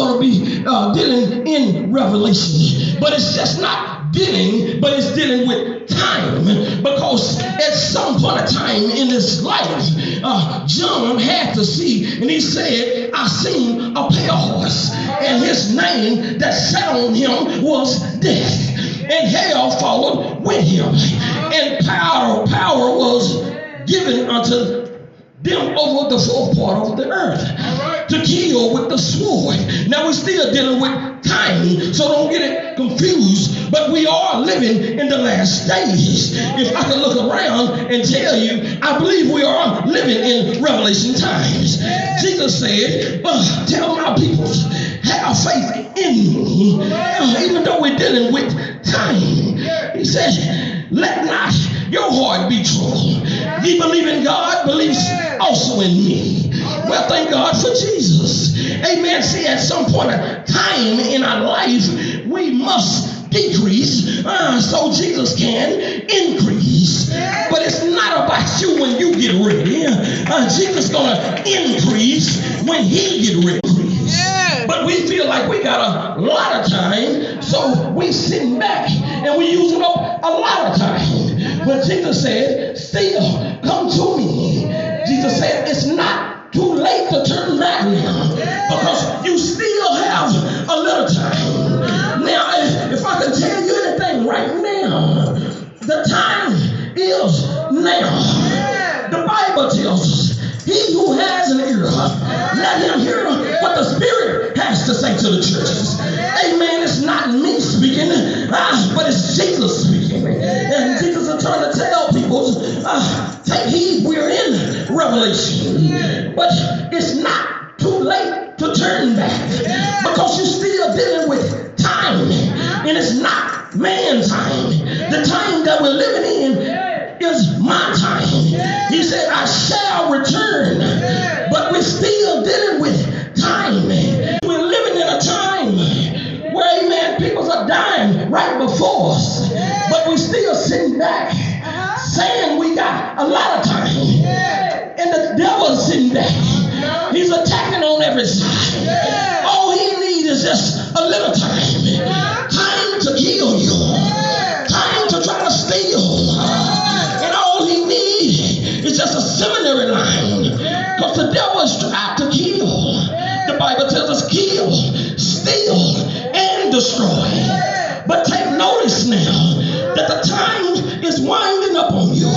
going to be dealing in Revelation. But it's just not dealing, but it's dealing with time. Because at some point of time in his life, John had to see, and he said, I seen a pale horse, and his name that sat on him was Death. And hell followed with him. And power was given unto them over the fourth part of the earth to kill with the sword. Now we're still dealing with time, so don't get it confused, but we are living in the last days. If I can look around and tell you, I believe we are living in Revelation times. Jesus said, tell my people, have faith in me, even though we're dealing with time. He said, let not your heart be troubled. Ye believe in God, believes also in me. Well, thank God for Jesus. Amen. See, at some point of time in our life, we must decrease so Jesus can increase. But it's not about you when you get ready. Jesus gonna increase when he get ready. But we feel like we got a lot of time, so we sitting back and we using up a lot of time. But Jesus said, still come to me. Jesus said, it's not too late to turn back now, because you still have a little time. Now, if I can tell you anything right now, the time is now. The Bible tells us, he who has an ear, let him hear what the Spirit has to say to the churches. Amen. It's not me speaking, but it's Jesus speaking. And Jesus is trying to tell people, take heed, we're in Revelation. But it's not too late to turn back, because you're still dealing with time. And it's not man's time. The time that we're living in is my time. He said, I shall return. But we're still dealing with time. We're living in a time where, amen, people are dying right before us. But we're still sitting back saying we got a lot of time. And the devil's sitting back. He's attacking on every side. All he needs is just a little time. Time to kill you. Time to try to steal. And all he needs is just a seminary line. Because the devil is trying to kill. The Bible tells us kill, steal, and destroy. But take notice now that the time is winding up on you.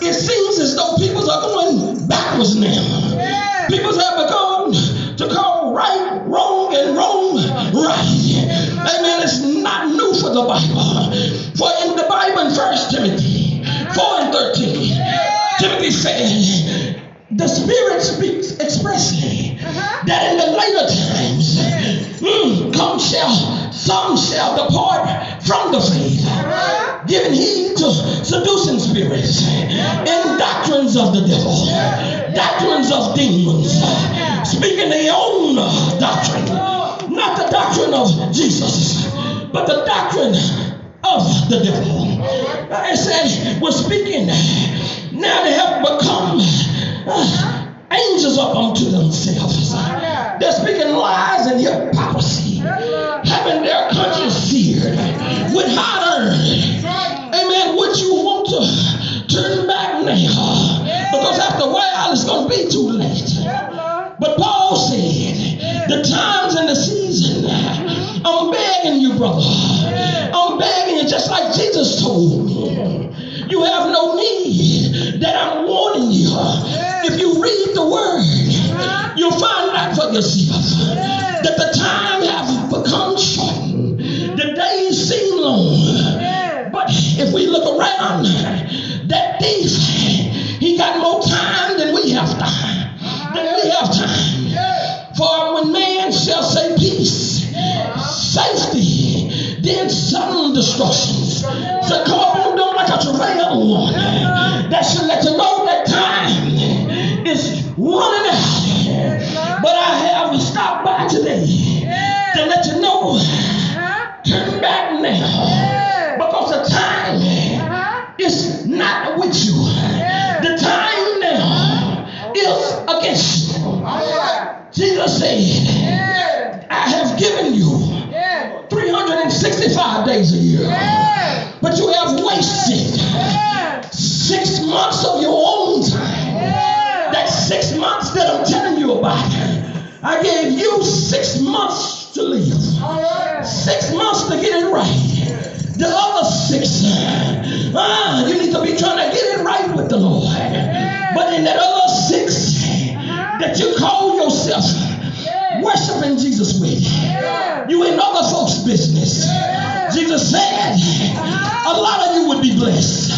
It seems as though people are going backwards now. People have begun to call right wrong and wrong right. Amen. It's not new for the Bible. For in the Bible in 1 Timothy 4:13, Timothy said, the Spirit speaks expressly that in the later times some shall depart from the faith, giving heed to seducing spirits and doctrines of the devil, doctrines of demons, speaking their own doctrine, not the doctrine of Jesus, but the doctrine of the devil. I said, we're speaking. Now they have become angels up unto themselves. They're speaking lies and hypocrisy, having their conscience seared with hot iron. Amen. Would you want to turn back now? Because after a while it's going to be too late. But Paul said, the times and the season, I'm begging you, brother. I'm begging you, just like Jesus told me. You have no need that I'm warning you. If you read the word, you'll find out for yourself that the time has become short. The days seem long. But if we look around, that thief, he got more time than we have time. For when man shall say peace, safety, then sudden destructions. So come up and do like a travail one. That should let you know that time is running out. But I have stopped by today to let you know, turn back now. Because the time is not with you. The time now is against you. Jesus said, I days a year. But you have wasted 6 months of your own time. That 6 months that I'm telling you about, I gave you 6 months to live. 6 months to get it right. The other 6, you need to be trying to get it right with the Lord. But in that other 6 that you call yourself worshiping Jesus with, you in other folks' business. Jesus said a lot of you would be blessed.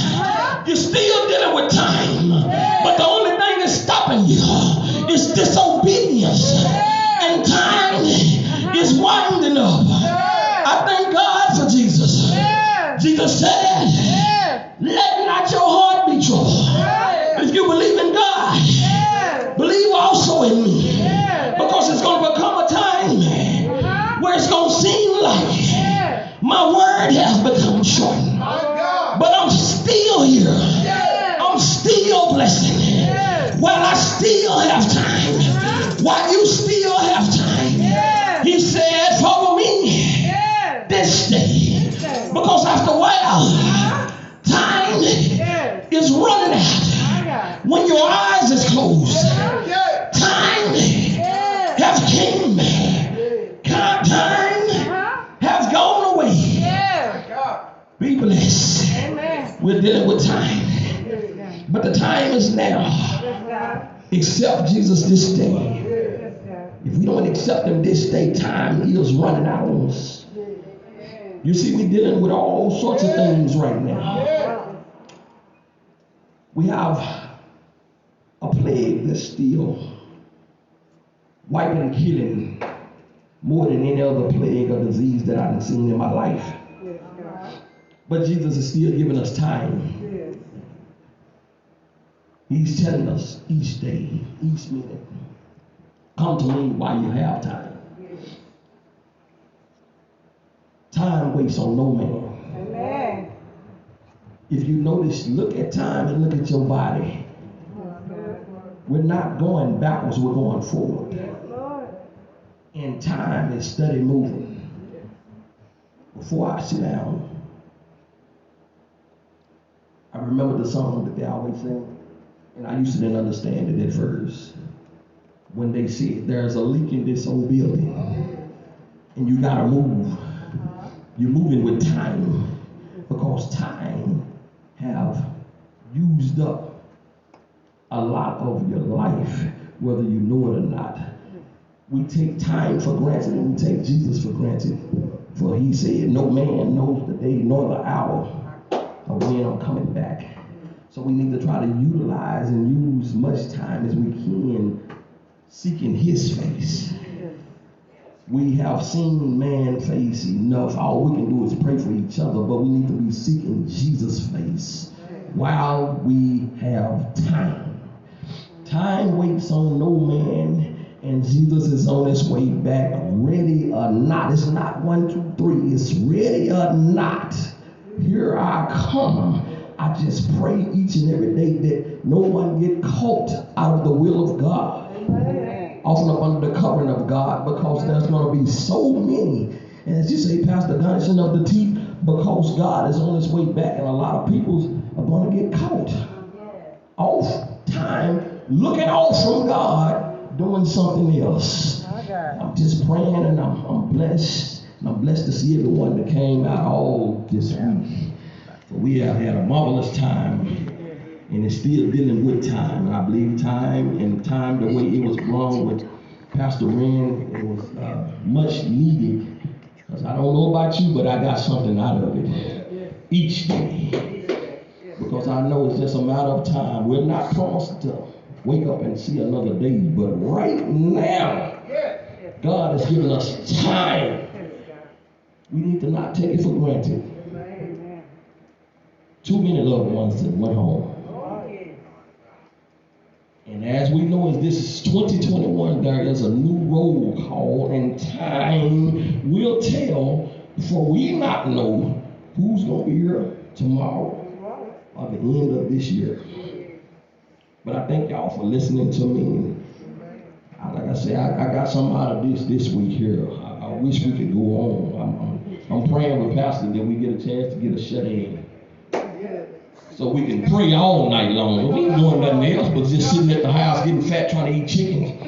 You're still dealing with time, but the only thing that's stopping you is disobedience, and time is winding up. I thank God for Jesus. Jesus said, let not your heart be troubled. If you believe in God, believe also in me, because it's going to become a time where it's going to seem like my word has become shortened, but I'm still here. I'm still blessing while I still have time, while you still have time. He said, follow me this day, because after a while, time is running out. When your eyes is closed, time have came. Time has gone away. Be blessed. We're dealing with time, but the time is now. Accept Jesus this day. If we don't accept him this day, time is running out on us. You see, we're dealing with all sorts of things right now. We have a plague that's still wiping and killing more than any other plague or disease that I've seen in my life. But Jesus is still giving us time. He's telling us each day, each minute, come to me while you have time. Time waits on no man. Amen. If you notice, look at time and look at your body. We're not going backwards, we're going forward. And time is steady moving. Before I sit down, I remember the song that they always sing, and I used to didn't understand it at first. When they said there's a leak in this old building, and you gotta move. You're moving with time, because time have used up a lot of your life, whether you know it or not. We take time for granted, and we take Jesus for granted. For he said, no man knows the day nor the hour of when I'm coming back. So we need to try to utilize and use much time as we can seeking his face. We have seen man face enough. All we can do is pray for each other, but we need to be seeking Jesus' face while we have time. Time waits on no man, and Jesus is on his way back, ready or not. It's not 1, 2, 3. It's ready or not. Here I come. I just pray each and every day that no one get caught out of the will of God. Often up under the covering of God, because there's going to be so many. And as you say, Pastor, garnishing of the teeth, because God is on his way back, and a lot of people are going to get caught off time, looking off from God, doing something else. I'm just praying, and I'm blessed. And I'm blessed to see everyone that came out all this week. So we have had a marvelous time, and it's still dealing with time. And I believe time, the way it was wrong with Pastor Wren, it was much needed. Because I don't know about you, but I got something out of it each day. Because I know it's just a matter of time. We're not promised to wake up and see another day, but right now, God has given us time. We need to not take it for granted. Too many loved ones that went home. And as we know, as this is 2021, there is a new roll call, and time will tell, for we not know who's going to be here tomorrow or the end of this year. But I thank y'all for listening to me. Like I said, I got something out of this week here. I wish we could go on. I'm I'm praying with Pastor that we get a chance to get a shut-in. So we can pray all night long. We ain't doing nothing else but just sitting at the house getting fat trying to eat chicken.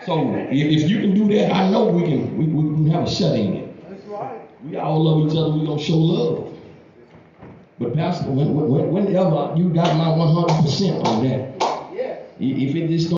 So if you can do that, I know we can have a shut-in. We all love each other. We gonna show love. But Pastor, whenever you got my 100% on that, if it just don't